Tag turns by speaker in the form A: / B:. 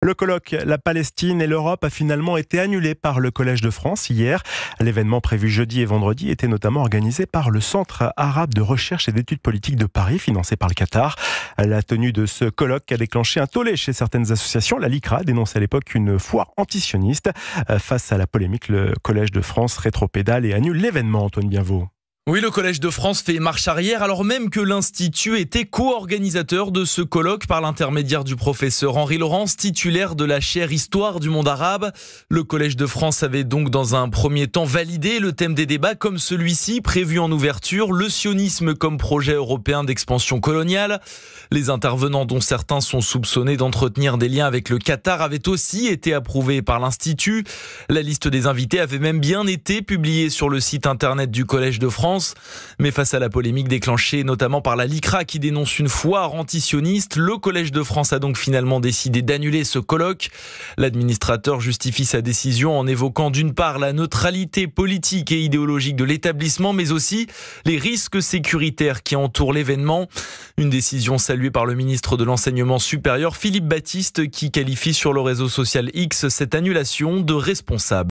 A: Le colloque La Palestine et l'Europe a finalement été annulé par le Collège de France hier. L'événement prévu jeudi et vendredi était notamment organisé par le Centre arabe de recherche et d'études politiques de Paris, financé par le Qatar. La tenue de ce colloque a déclenché un tollé chez certaines associations. La LICRA dénonçait à l'époque une foire antisioniste. Face à la polémique, le Collège de France rétropédale et annule l'événement, Antoine Bienvaux.
B: Oui, le Collège de France fait marche arrière alors même que l'Institut était co-organisateur de ce colloque par l'intermédiaire du professeur Henri Laurence, titulaire de la chaire Histoire du monde arabe. Le Collège de France avait donc dans un premier temps validé le thème des débats comme celui-ci, prévu en ouverture, le sionisme comme projet européen d'expansion coloniale. Les intervenants, dont certains sont soupçonnés d'entretenir des liens avec le Qatar, avaient aussi été approuvés par l'Institut. La liste des invités avait même bien été publiée sur le site internet du Collège de France. Mais face à la polémique déclenchée notamment par la LICRA qui dénonce une foire antisioniste, le Collège de France a donc finalement décidé d'annuler ce colloque. L'administrateur justifie sa décision en évoquant d'une part la neutralité politique et idéologique de l'établissement, mais aussi les risques sécuritaires qui entourent l'événement. Une décision saluée par le ministre de l'Enseignement supérieur, Philippe Baptiste, qui qualifie sur le réseau social X cette annulation de responsable.